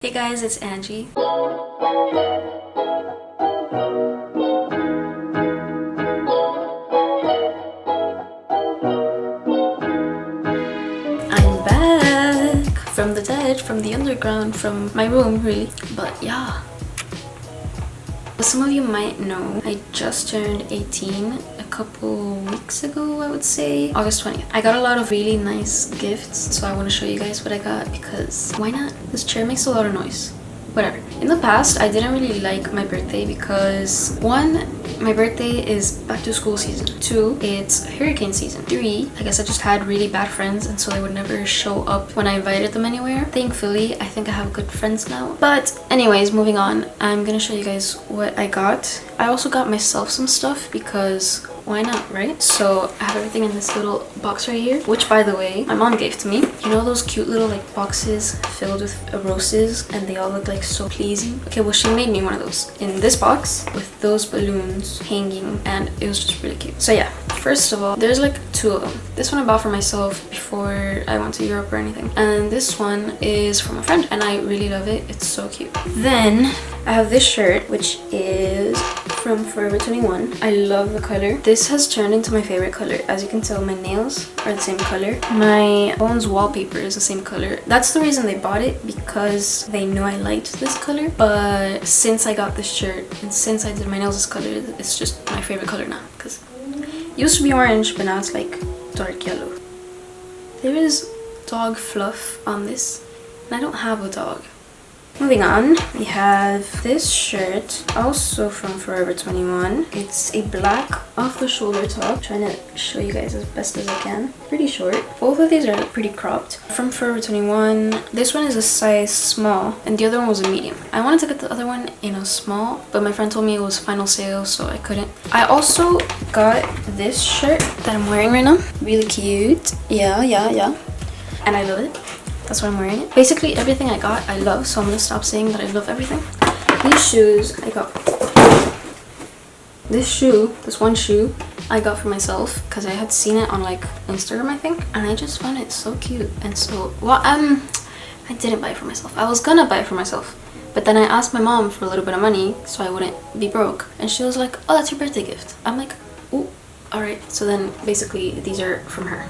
Hey guys, it's Angie. I'm back from the dead, from the underground, from my room really. But yeah, as some of you might know, I just turned 18 a couple weeks ago, I would say. August 20th. I got a lot of really nice gifts, so I want to show you guys what I got because why not? This chair makes a lot of noise. Whatever. In the past, I didn't really like my birthday because 1, my birthday is back to school season. 2, it's hurricane season. 3, I guess I just had really bad friends and so they would never show up when I invited them anywhere. Thankfully, I think I have good friends now. But anyways, moving on, I'm gonna show you guys what I got. I also got myself some stuff because why not, right? So I have everything in this little box right here, which by the way, my mom gave to me. You know those cute little like boxes filled with roses and they all look like so pleasing? Okay, well she made me one of those in this box with those balloons hanging and it was just really cute. So yeah, first of all, there's like 2 of them. This one I bought for myself before I went to Europe or anything. And this one is from a friend and I really love it. It's so cute. Then I have this shirt, which is from Forever 21. I love the color. This has turned into my favorite color. As you can tell, my nails are the same color. My phone's wallpaper is the same color. That's the reason they bought it, because they knew I liked this color. But since I got this shirt and since I did my nails this color, it's just my favorite color now. Because it used to be orange, but now it's like dark yellow. There is dog fluff on this, and I don't have a dog. Moving on, we have this shirt, also from Forever 21. It's a black off-the-shoulder top. I'm trying to show you guys as best as I can. Pretty short. Both of these are pretty cropped. From Forever 21. This one is a size small, and the other one was a medium. I wanted to get the other one in a small, but my friend told me it was final sale, so I couldn't. I also got this shirt that I'm wearing right now. Really cute. Yeah. And I love it. That's why I'm wearing it. Basically everything I got I love, so I'm gonna stop saying that I love everything. These shoes I got. This one shoe I got for myself because I had seen it on like Instagram, I think, and I just found it so cute and so well. I didn't buy it for myself. I was gonna buy it for myself, but then I asked my mom for a little bit of money so I wouldn't be broke, and she was like, "Oh, that's your birthday gift." I'm like, "Ooh, all right." So then basically these are from her.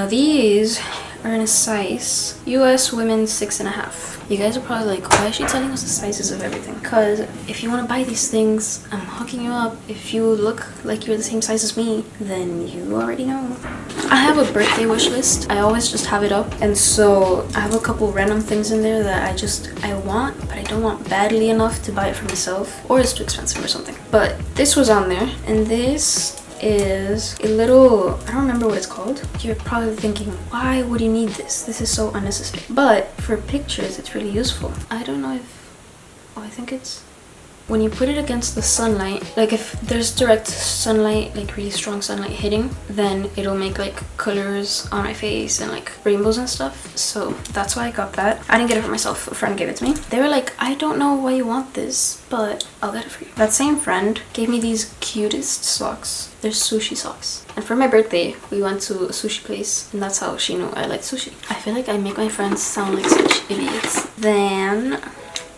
These are in a size US women's 6.5. You guys are probably like, why is she telling us the sizes of everything? Because if you want to buy these things, I'm hooking you up. If you look like you're the same size as me, then you already know. I have a birthday wish list. I always just have it up, and so I have a couple random things in there that I want, but I don't want badly enough to buy it for myself, or it's too expensive or something. But this was on there, and this is a little, I don't remember what it's called. You're probably thinking, why would you need this? This is so unnecessary. But for pictures, it's really useful. I don't know if, I think it's when you put it against the sunlight, like if there's direct sunlight, like really strong sunlight hitting, then it'll make like colors on my face and like rainbows and stuff. So that's why I got that. I didn't get it for myself. A friend gave it to me. They were like, I don't know why you want this, but I'll get it for you. That same friend gave me these cutest socks. They're sushi socks. And for my birthday, we went to a sushi place, and that's how she knew I liked sushi. I feel like I make my friends sound like such idiots. Then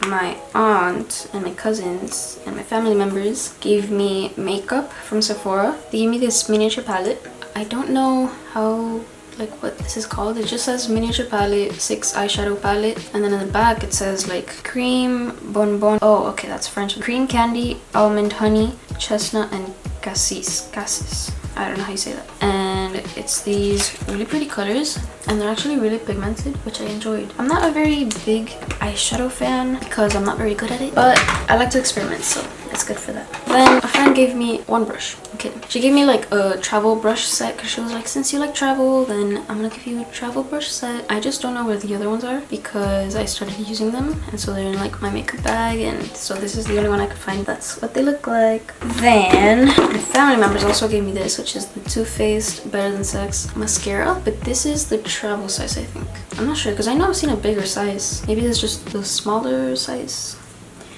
my aunt and my cousins and my family members gave me makeup from Sephora. They gave me this miniature palette. I don't know how, like what this is called. It just says miniature palette, 6 eyeshadow palette, and then in the back it says like cream, bonbon. Oh, okay, that's French. Cream candy, almond honey, chestnut, and cassis. I don't know how you say that. And it's these really pretty colors, and they're actually really pigmented, which I enjoyed. I'm not a very big eyeshadow fan because I'm not very good at it, but I like to experiment, so it's good for that. Then a friend gave me one brush. I'm kidding. She gave me like a travel brush set because she was like, since you like travel, then I'm gonna give you a travel brush set. I just don't know where the other ones are because I started using them, and so they're in like my makeup bag, and so this is the only one I could find. That's what they look like. Then my family members also gave me this, which is the Too Faced Better Than Sex mascara, but this is the travel size, I think. I'm not sure because I know I've seen a bigger size. Maybe it's just the smaller size.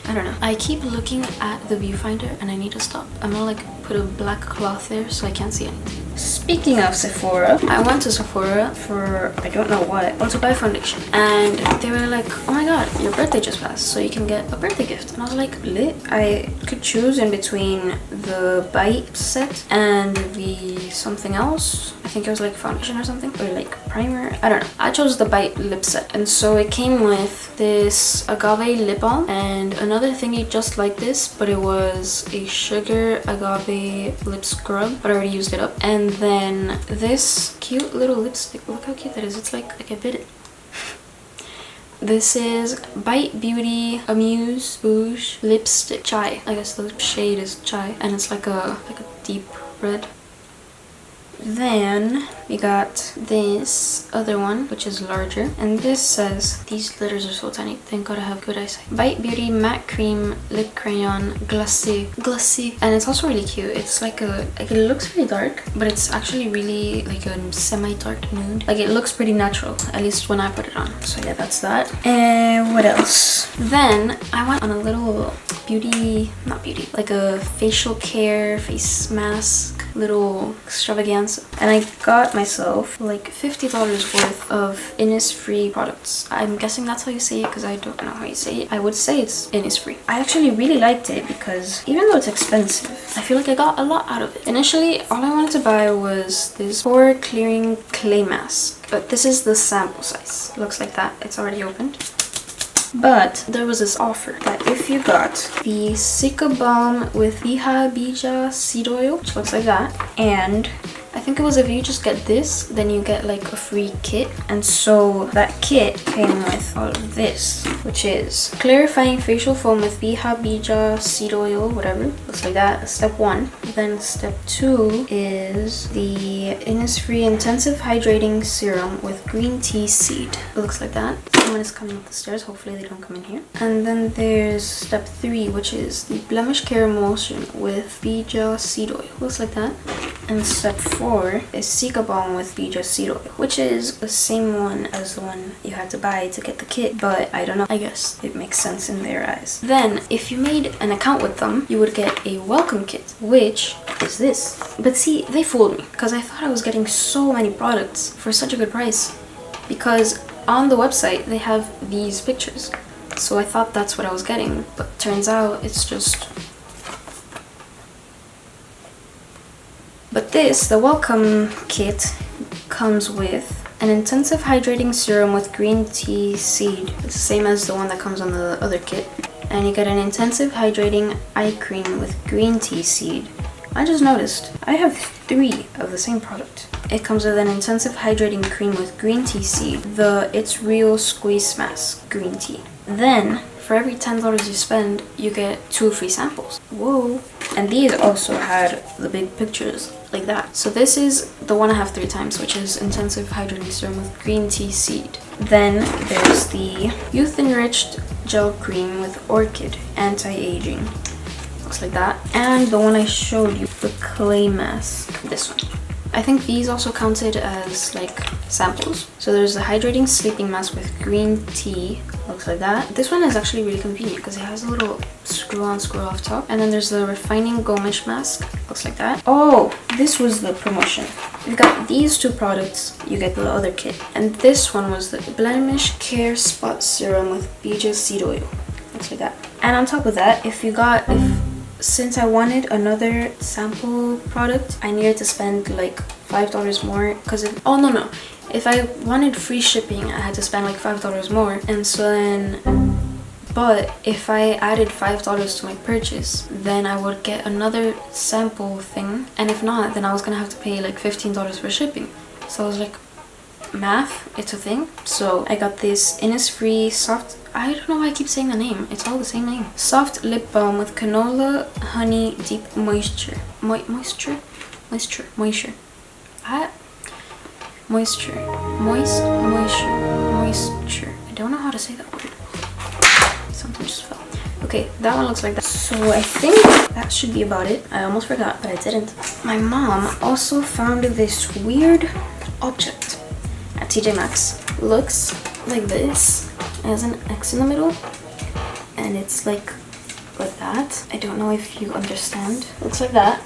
I don't know. I keep looking at the viewfinder and I need to stop. I'm gonna like put a black cloth there so I can't see anything. Speaking of Sephora, I went to Sephora for I don't know what, to buy foundation, and they were like, oh my god, your birthday just passed, so you can get a birthday gift. And I was like, lit. I could choose in between the Bite set and the something else. I think it was like foundation or something, or like primer, I don't know. I chose the Bite lip set, and so it came with this agave lip balm and another thingy just like this, but it was a sugar agave lip scrub, but I already used it up. And then this cute little lipstick, look how cute that is. It's like a bit. This is Bite Beauty Amuse Bouge lipstick chai. I guess the shade is chai, and it's like a deep red. Then we got this other one, which is larger, and this says, these letters are so tiny, thank god I have good eyesight. Bite Beauty Matte Cream Lip Crayon Glacé, and it's also really cute. It's like it looks really dark, but it's actually really like a semi-dark nude. Like it looks pretty natural, at least when I put it on. So yeah, that's that. And what else? Then I went on a little like a facial care face mask little extravaganza, and I got myself like $50 worth of Innisfree products. I'm guessing that's how you say it because I don't know how you say it. I would say it's Innisfree. I actually really liked it because even though it's expensive, I feel like I got a lot out of it. Initially, all I wanted to buy was this pore clearing clay mask, but this is the sample size. It looks like that. It's already opened. But there was this offer that if you got the Sika Balm with Biha Bija seed oil, which looks like that, and I think it was if you just get this, then you get like a free kit. And so that kit came with all of this, which is clarifying facial foam with Biha Bija seed oil, whatever, looks like that, step 1. Then step 2 is the Innisfree intensive hydrating serum with green tea seed. It looks like that. Someone is coming up the stairs, hopefully they don't come in here. And then there's step 3, which is the blemish care emulsion with Bija seed oil. Looks like that. And step 4 is Sika Balm with Bija seed oil, which is the same one as the one you had to buy to get the kit, but I don't know, I guess it makes sense in their eyes. Then if you made an account with them, you would get a welcome kit, which is this. But see, they fooled me because I thought I was getting so many products for such a good price, because on the website they have these pictures, so I thought that's what I was getting, but turns out it's just. But this, the welcome kit, comes with an intensive hydrating serum with green tea seed. It's the same as the one that comes on the other kit. And you get an intensive hydrating eye cream with green tea seed. I just noticed I have 3 of the same product. It comes with an intensive hydrating cream with green tea seed, the It's Real Squeeze Mask green tea. Then for every $10 you spend, you get 2 free samples. Whoa. And these also had the big pictures like that. So this is the one I have 3 times, which is intensive hydrating serum with green tea seed. Then there's the youth enriched gel cream with orchid anti-aging. Looks like that. And the one I showed you, the clay mask, this one. I think these also counted as like samples. So there's the hydrating sleeping mask with green tea, looks like that. This one is actually really convenient because it has a little screw on, screw off top. And then there's the refining gomish mask, looks like that. Oh, this was the promotion. You've got these 2 products, you get the other kit. And this one was the blemish care spot serum with Bija seed oil, looks like that. And on top of that, since I wanted another sample product, I needed to spend like $5 more because if I wanted free shipping, I had to spend like $5 more. And so then, but if I added $5 to my purchase, then I would get another sample thing, and if not, then I was gonna have to pay like $15 for shipping. So I was like, math, it's a thing. So I got this Innisfree soft, I don't know why I keep saying the name, it's all the same name, soft lip balm with canola honey deep moisture. Moisture. I don't know how to say that word. Something just fell. Okay, that one looks like that. So I think that should be about it. I almost forgot, but I didn't. My mom also found this weird object at TJ Maxx. Looks like this. It has an X in the middle, and it's like that. I don't know if you understand. Looks like that.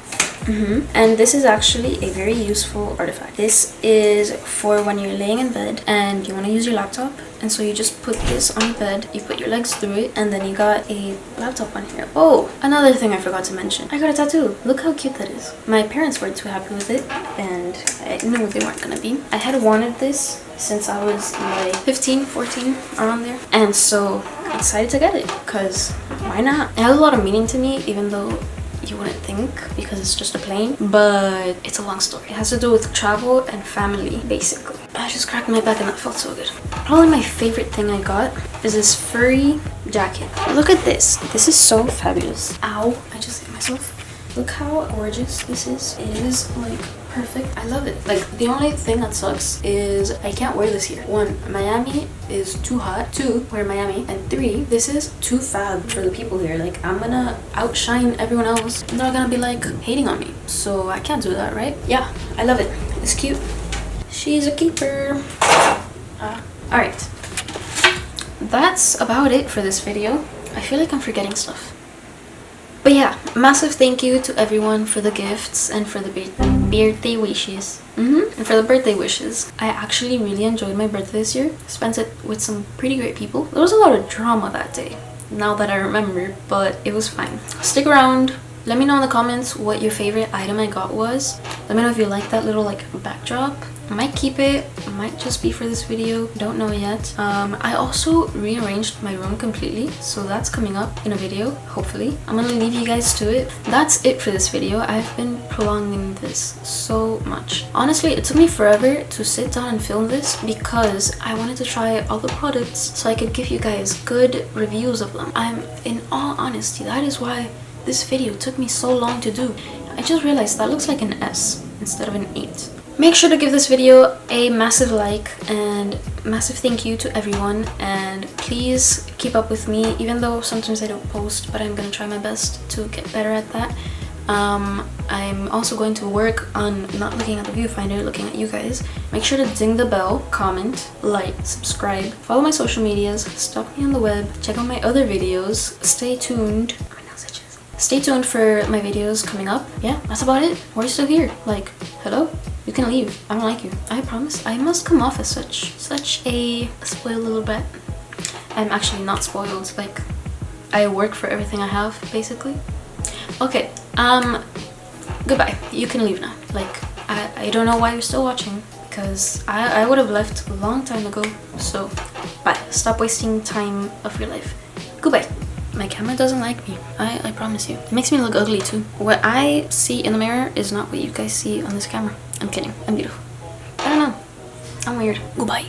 And this is actually a very useful artifact. This is for when you're laying in bed and you want to use your laptop, and so you just put this on the bed, you put your legs through it, and then you got a laptop on here. Oh, another thing I forgot to mention, I got a tattoo. Look how cute that is. My parents weren't too happy with it, and I knew they weren't gonna be. I had wanted this since I was like 15, 14, around there, and so I decided to get it because why not? It has a lot of meaning to me, even though you wouldn't think because it's just a plane, but it's a long story. It has to do with travel and family, basically. I just cracked my back and that felt so good. Probably my favorite thing I got is this furry jacket. Look at this. This is so fabulous. Ow, I just hit myself. Look how gorgeous this is. It is like perfect. I love it. Like, the only thing that sucks is I can't wear this here. 1, Miami is too hot. 2, we're in Miami. And 3, this is too fab for the people here. Like, I'm gonna outshine everyone else and they're gonna be like hating on me, so I can't do that, right? Yeah, I love it. It's cute. She's a keeper. All right, that's about it for this video. I feel like I'm forgetting stuff. But yeah, massive thank you to everyone for the gifts and for the birthday wishes. And for the birthday wishes. I actually really enjoyed my birthday this year. Spent it with some pretty great people. There was a lot of drama that day, now that I remember, but it was fine. Stick around. Let me know in the comments what your favorite item I got was. Let me know if you like that little like backdrop. I might keep it, it might just be for this video, don't know yet. I also rearranged my room completely, so that's coming up in a video, hopefully. I'm gonna leave you guys to it. That's it for this video. I've been prolonging this so much. Honestly, it took me forever to sit down and film this because I wanted to try all the products so I could give you guys good reviews of them. In all honesty, that is why this video took me so long to do. I just realized that looks like an S instead of an 8. Make sure to give this video a massive like and massive thank you to everyone, and please keep up with me, even though sometimes I don't post, but I'm gonna try my best to get better at that. I'm also going to work on not looking at the viewfinder, looking at you guys. Make sure to ding the bell, comment, like, subscribe, follow my social medias, stalk me on the web, check out my other videos, stay tuned. Stay tuned for my videos coming up. Yeah, that's about it. Why are you still here? Like, hello? You can leave. I don't like you. I promise. I must come off as such a spoiled little brat. I'm actually not spoiled. Like, I work for everything I have, basically. Okay, goodbye. You can leave now. Like, I don't know why you're still watching, because I would have left a long time ago. So, bye. Stop wasting time of your life. Goodbye. My camera doesn't like me. I promise you. It makes me look ugly too. What I see in the mirror is not what you guys see on this camera. I'm kidding. I'm beautiful. I don't know. I'm weird. Goodbye.